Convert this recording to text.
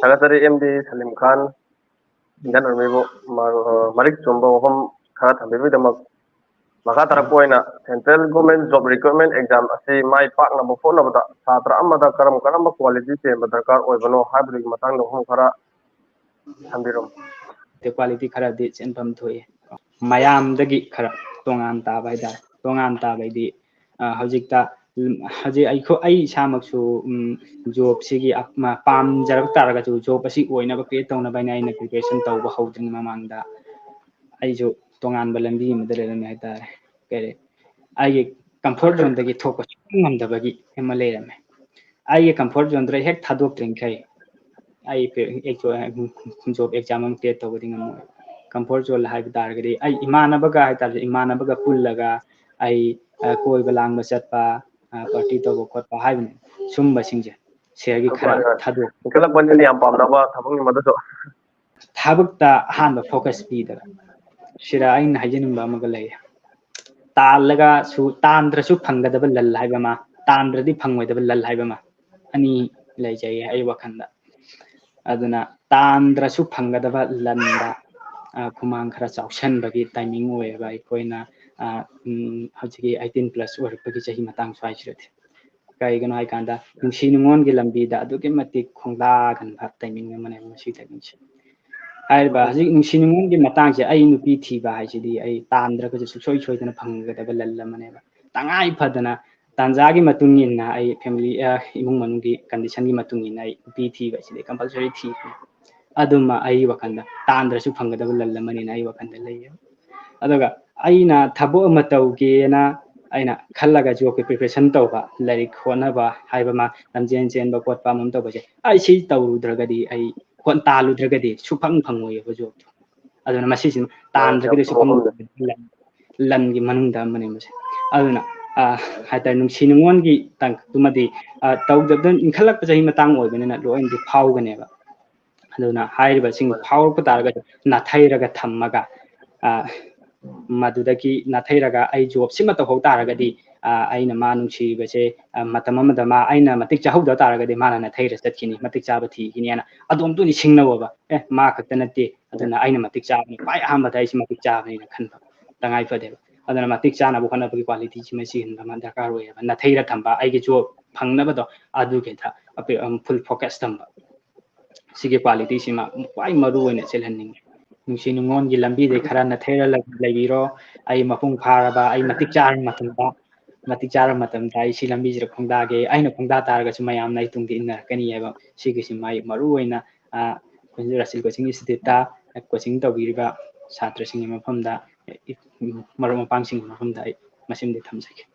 Secretary MD Salim Khan, Indian Army Marik Chumbo Home Khat Habibidamak Makatara Poina, Central Government Job Recruitment Exam, say my partner before Navata, Satra Amada Karam Karama quality, but the car or no hybrid Matang Home Kara Hambirum. The quality Kara dits and Pam Toy. Mayam the git Kara, Tonganta by that, Tonganta by the Hojikta. Haji I Shamaksu job Sigi up my palm Jarakaraga to job a sick way never create on a banana application to holding Mamanda. I jo Tongan Balambi, Madeleine. I get comfort zone the get talk on the buggy, Himalaya. I get comfort zone the heck Tadok drink. I job exam get over the comfort zone have target. I Imanabaga, Imanabaga Pullaga, I koi balang masatpa. Party to go for having Sumba Sinja. Sergi Kara Tadu. Kalapani Ampamava, Tapung Mother. Tabukta hand of focus speeder. Shira in Hajin Bamagalay. Talaga su Tandra su Panga the Lalibama, Tandra the Pang with the Lalibama. Ani Lajay, Iwakanda. Aduna Tandra su Panga the Landa. Kumang Krasau Shenbagi timing way by Koina Hajiki 18 plus work Pakichahimatang Swatchet. Kaigan I kanda, Shinimon Gilambida, Dukimatic Konda and have timing a man she takes. I was Shinimon Gimatang, I knew PT by GD, I Tandra because it's so choice and a panga the Lamaneva. Tangai Padana, Tanzagi Matungina, I family Imungi condition Matungin, I PT by the compulsory tea. Aduma Aiwakanda, Tandra Supanga the Laman in Aiwakanda layer. Adaga, Aina Tabo Mataugiana. Aina Kalaga joke preparation toba, like Honaba, Hibama, and Jen Jen Bakot Pamon Tobaje. I see Tau Dragadi, I Quantalu Dragadi, Supang Pangway of a joke. Adana Massism, Tan Dragadi Supang Langi Manunda Manimus. Adana, Hatanum Sinwangi, Tank Tumadi, Tau the Kalakazahimatang or when at low in the power never. Adana, Hiba sing power Putaga, Natairaga Tamaga. Madudaki Natairaga, I job Simata Hotaragadi, Aina Manuchi, Bese, Matamama, Aina Matica Hoda Taragadi, Mana Natairas that Kini, Maticabati, Hiniana, I don't do anything over, Mark Tenati, Adana Aina Maticabani, why Amatais Maticabani in a canva, Tangai for them. Adana Maticana, Bukana quality, Machine, Mandakaro, Nataira Tamba, I get you Pangnabado, Aduketa, a full focus tamba. Sige quality, Sima, why Maru in a selling. Nungon Gilambi, the Karana Terra Labiro, I Mapung Paraba, I Matichar Matamba, Matichar Matamtai, Silambi Kondage, I know Konda Targas, my am night in Kanieva, Sigis in my Maruina, Rasil Coaching is data, Coaching the Viva, Satrasing from the Maruma Pansing from the Masim de Tamsek.